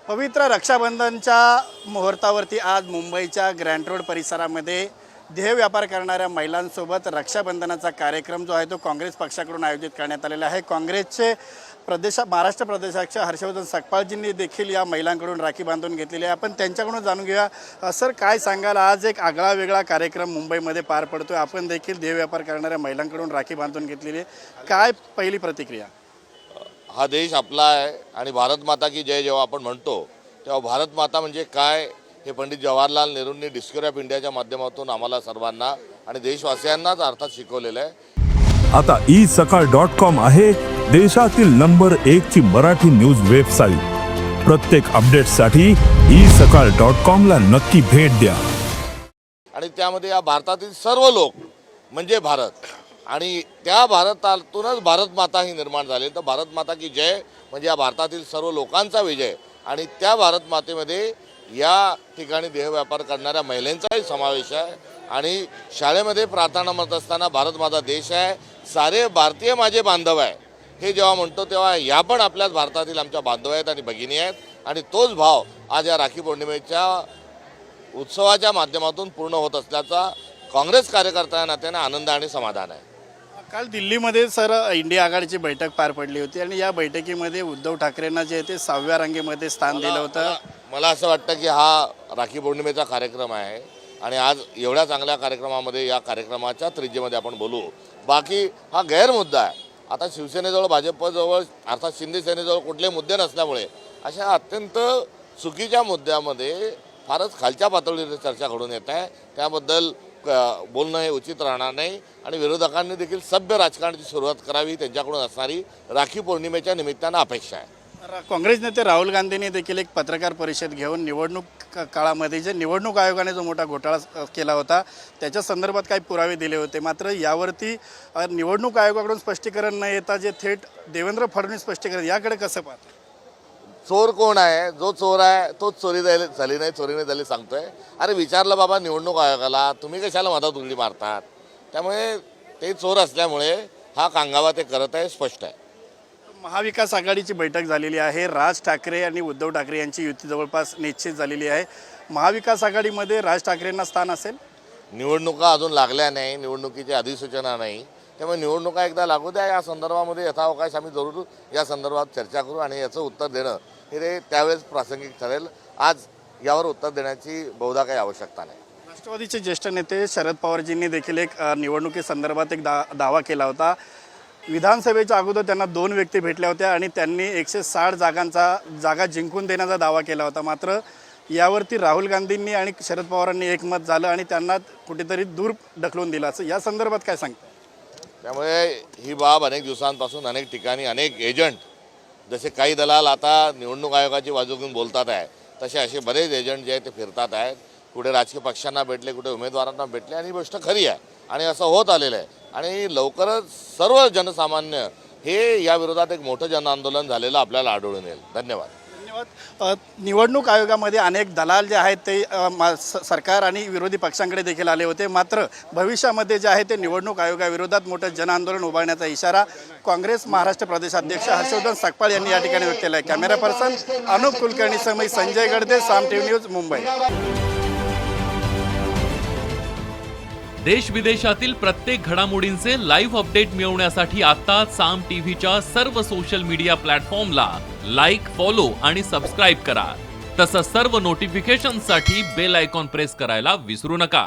पवित्र रक्षाबंधनच्या मुहूर्तावरती आज मुंबईच्या ग्रँड रोड परिसरामध्ये देह व्यापार करणाऱ्या महिलांसोबत रक्षाबंधनाचा कार्यक्रम जो आहे तो काँग्रेस पक्षाकडून आयोजित करण्यात आलेला आहे। काँग्रेसचे महाराष्ट्र प्रदेशाध्यक्ष हर्षवर्धन सकपाळजींनी देखील या महिलांकडून राखी बांधून घेतलेली आहे। आपण त्यांच्याकडून जाणून घेऊया। सर, काय सांगाल, आज एक आगळा वेगळा कार्यक्रम मुंबईमध्ये पार पडतोय, आपण देखील देह व्यापार करणाऱ्या महिलांकडून राखी बांधून घेतलेली आहे, काय पहिली प्रतिक्रिया? हा देश आपला आहे आणि भारत माता की जय जेव्हा आपण म्हणतो तेव्हा भारत माता म्हणजे काय हे पंडित जवाहरलाल नेहरूंनी डिस्कवरी ऑफ इंडियाच्या माध्यमातून आम्हाला सर्वांना आणि देशवासियांनाच अर्थात शिकवलेलं आहे। आता isakal.com आहे देशातील नंबर 1 ची मराठी न्यूज वेबसाईट। प्रत्येक अपडेटसाठी isakal.com ला नक्की भेट द्या। आणि त्यामध्ये या भारतातील सर्व लोक म्हणजे भारत आणि त्या भारतातूनच भारत माता ही निर्माण झाली। तर भारत माता की जय म्हणजे या भारतातील सर्व लोकांचा विजय आणि त्या भारत मातेमध्ये या ठिकाणी देह व्यापार करणाऱ्या महिलांचाही समावेश आहे। आणि शाळेमध्ये प्रार्थना म्हणत असताना भारत माझा देश आहे, सारे भारतीय माझे बांधव आहे हे जेव्हा म्हणतो तेव्हा या पण आपल्याच भारतातील आमच्या बांधव आहेत आणि भगिनी आहेत आणि तोच भाव आज या राखी पौर्णिमेच्या उत्सवाच्या माध्यमातून पूर्ण होत असल्याचा काँग्रेस कार्यकर्त्या नात्याने आनंद आणि समाधान आहे। काल दिल्लीमध्ये सर इंडिया आघाडीची बैठक पार पडली होती आणि या बैठकीमध्ये उद्धव ठाकरेंना जे ते 6व्या रांगेमध्ये स्थान दिलं होतं। मला असं वाटतं की हा राखी पौर्णिमेचा कार्यक्रम आहे आणि आज एवढ्या चांगल्या कार्यक्रमामध्ये या कार्यक्रमाच्या त्रिज्येमध्ये आपण बोलू, बाकी हा गैरमुद्दा आहे। आता शिवसेनेजवळ भाजपजवळ अर्थात शिंदे सेनेजवळ कुठले मुद्दे नसल्यामुळे अशा अत्यंत चुकीच्या मुद्द्यामध्ये फारच खालच्या पातळीवर चर्चा घडून येत आहे, त्याबद्दल बोलणं हे उचित राहणार नाही आणि विरोधकांनी देखील सभ्य राजकारणाची सुरुवात करावी त्यांच्याकडून असणारी राखी पौर्णिमेच्या निमित्तानं अपेक्षा आहे। काँग्रेस नेते राहुल गांधींनी देखील एक पत्रकार परिषद घेऊन निवडणूक काळामध्ये जे निवडणूक आयोगाने जो मोठा घोटाळा केला होता त्याच्या संदर्भात काही पुरावे दिले होते, मात्र यावरती निवडणूक आयोगाकडून स्पष्टीकरण न येता जे थेट देवेंद्र फडणवीस स्पष्टीकरण, याकडे कसं पाहतात? चोर कोण आहे? जो चोर आहे तोच चोरी झाली नाही, चोरी नाही झाली सांगतोय। अरे विचारलं बाबा निवडणूक आयोगाला, तुम्ही कशाला मधात उडी मारतात? त्यामुळे ते चोर असल्यामुळे हा कांगावा ते करत आहे, स्पष्ट आहे। महाविकास आघाडीची बैठक झालेली आहे, राज ठाकरे आणि उद्धव ठाकरे यांची युती जवळपास निश्चित झालेली आहे। महाविकास आघाडीमध्ये राज ठाकरेंना स्थान असेल? निवडणुका अजून लागल्या नाही, निवडणुकीची अधिसूचना नाही, त्यामुळे निवडणुका एकदा लागू द्या, या संदर्भामध्ये यथावकाश आम्ही जरूर या संदर्भात चर्चा करू आणि याचं उत्तर देणं हे त्यावेळेस प्रासंगिक ठरेल। आज यावर उत्तर देण्याची बहुधा काही आवश्यकता नाही। राष्ट्रवादीचे ज्येष्ठ नेते शरद पवारजींनी देखील एक निवडणुकीसंदर्भात एक दावा केला होता। विधानसभेच्या अगोदर त्यांना 2 व्यक्ती भेटल्या होत्या आणि त्यांनी 160 जागा जिंकून देण्याचा दावा केला होता, मात्र यावरती राहुल गांधींनी आणि शरद पवारांनी एकमत झालं आणि त्यांना कुठेतरी दूर ढकलून दिलं, असं या संदर्भात काय सांगता? त्यामुळे ही बाब अनेक दिवसांपासून अनेक ठिकाणी अनेक एजंट, जसे काही दलाल आता निवडणूक आयोगाची बाजू घेऊन बोलतात आहे तसे असे बरेच एजंट जे आहेत ते फिरतात आहेत, कुठे राजकीय पक्षांना भेटले, कुठे उमेदवारांना भेटले आणि ही गोष्ट खरी आहे आणि असं होत आलेलं आहे आणि लवकरच सर्व जनसामान्य हे या विरोधात एक मोठं जनआंदोलन झालेलं आपल्याला आढळून येईल। धन्यवाद। निवडणूक आयोगामध्ये अनेक दलाल जे आहेत ते सरकार आणि विरोधी पक्षांकडे देखील आले होते, मात्र भविष्यामध्ये जे आहे ते निवडणूक आयोगाविरोधात मोठं जनआंदोलन उभारण्याचा इशारा काँग्रेस महाराष्ट्र प्रदेशाध्यक्ष हर्षवर्धन सकपाळ यांनी या ठिकाणी व्यक्त केला आहे। कॅमेरा पर्सन अनुप कुलकर्णी समेत संजय गडदे, साम टीव्ही न्यूज, मुंबई। देश विदेशातील प्रत्येक घडामोडींचे लाईव्ह अपडेट मिळवण्यासाठी आता साम टीव्हीच्या सर्व सोशल मीडिया प्लॅटफॉर्मला लाईक, फॉलो आणि सबस्क्राईब करा। तसंच सर्व नोटिफिकेशनसाठी बेल आयकॉन प्रेस करायला विसरू नका।